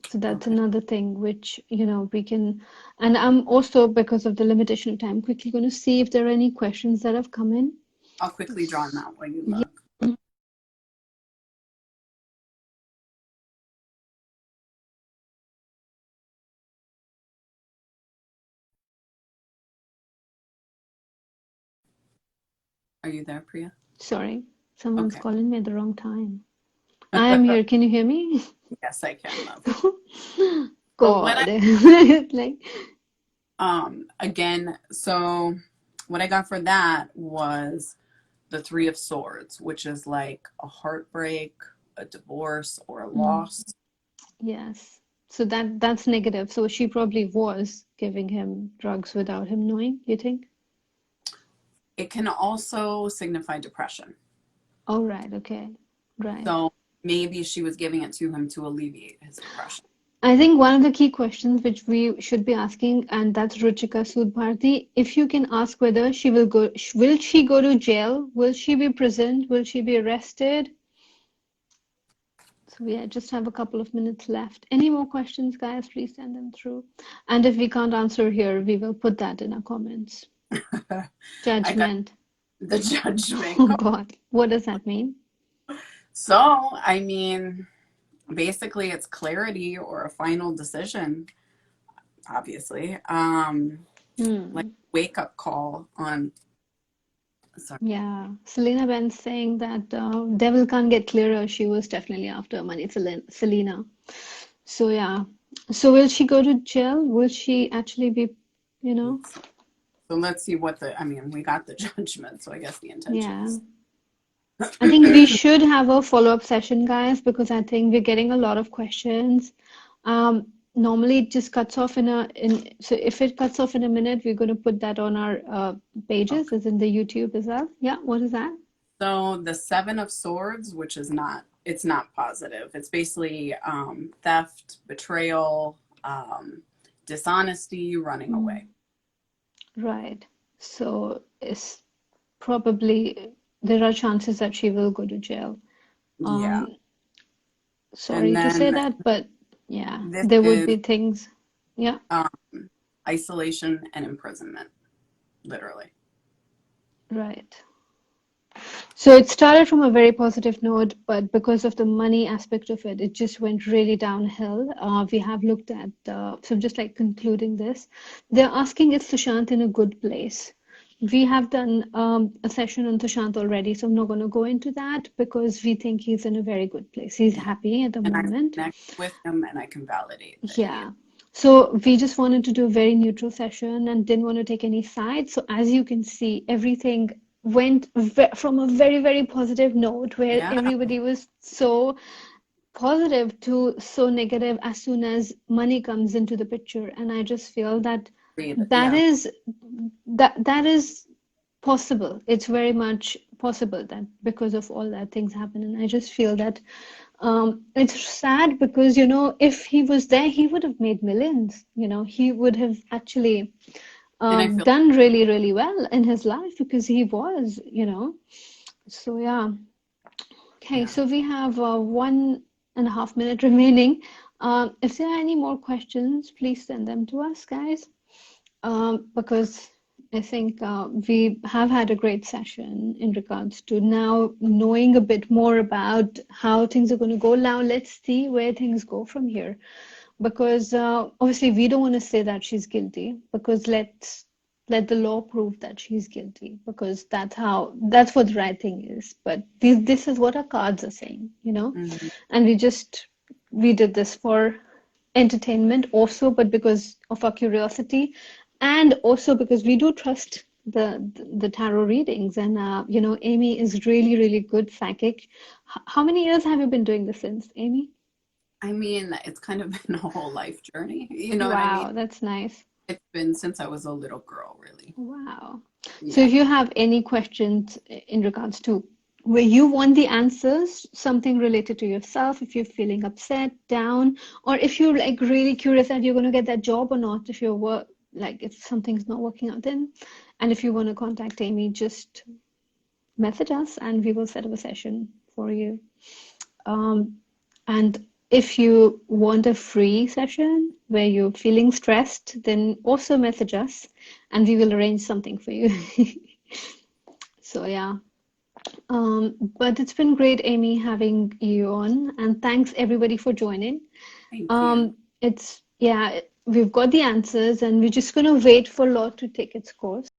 So that's okay, another thing which, we can, and I'm also, because of the limitation of time, quickly going to see if there are any questions that have come in. I'll quickly draw them out while you Yeah. look. Are you there, Priya? Sorry, someone's Okay. calling me at the wrong time. I am here. Can you hear me? Yes, I can, love. So what God. Like, again, so what I got for that was the Three of Swords, which is like a heartbreak, a divorce, or a mm, loss. yes. So that's negative. So she probably was giving him drugs without him knowing, you think? It can also signify depression. Oh, right. Okay. Right. So maybe she was giving it to him to alleviate his depression. I think one of the key questions which we should be asking, and that's Ruchika Sudbharti, if you can ask whether she will she go to jail? Will she be present? Will she be arrested? So we just have a couple of minutes left. Any more questions, guys? Please send them through. And if we can't answer here, we will put that in our comments. I got Judgment. the judgment Oh card. God, what does that mean? So, I mean, basically it's clarity or a final decision, obviously. Like Hmm. wake up call on, sorry. Yeah, Selena Benz saying that devil can't get clearer. She was definitely after money, Selena. So yeah. So will she go to jail? Will she actually be, you know? So let's see what I mean, we got the judgment, so I guess the Yeah. intentions. I think we should have a follow-up session, guys, because I think we're getting a lot of questions. Normally it just cuts off so if it cuts off in a minute, we're going to put that on our pages, Okay. as in the YouTube as well. Yeah, what is that? So the Seven of Swords, which is not, it's not positive. It's basically theft, betrayal, dishonesty, running Mm, away. right. So it's probably there are chances that she will go to jail. Yeah. Um, And sorry to say then that, but yeah, this there would is be things. Yeah, um, isolation and imprisonment, literally. right. So it started from a very positive note, but because of the money aspect of it, it just went really downhill. We have looked at, so just like concluding this, they're asking is Sushant in a good place? We have done a session on Sushant already, so I'm not going to go into that because we think he's in a very good place. He's Yeah. happy at the And I moment. connect with him and I can validate that he is. Yeah. So we just wanted to do a very neutral session and didn't want to take any sides. So as you can see, everything went from a very, very positive note where Yeah. everybody was so positive to so negative as soon as money comes into the picture. And I just feel that that Yeah. is that is possible. It's very much possible that because of all that things happen. And I just feel that it's sad because, if he was there, he would have made millions. He would have actually And I feel, done really, really well in his life because he was. So, yeah. Okay, yeah. so we have 1.5 minutes remaining. If there are any more questions, please send them to us, guys, because I think we have had a great session in regards to now knowing a bit more about how things are going to go. Now, let's see where things go from here. Because obviously, we don't want to say that she's guilty, because let the law prove that she's guilty, because that's what the right thing is. But this is what our cards are saying. Mhm. And we did this for entertainment also, but because of our curiosity, and also because we do trust the tarot readings. And Amy is really, really good psychic. How many years have you been doing this since, Amy? I mean, it's kind of been a whole life journey. You know what I mean? Wow, that's nice. It's been since I was a little girl, really. Wow. So Yeah. if you have any questions in regards to where you want the answers, something related to yourself, if you're feeling upset, down, or if you're like really curious that you're going to get that job or not, if you're like if something's not working out, then, and if you want to contact Amy, just message us and we will set up a session for you. And if you want a free session where you're feeling stressed, then also message us and we will arrange something for you. So yeah. But it's been great, Amy, having you on, and thanks everybody for joining. Thank you. It's, yeah, we've got the answers, and we're just gonna wait for law to take its course.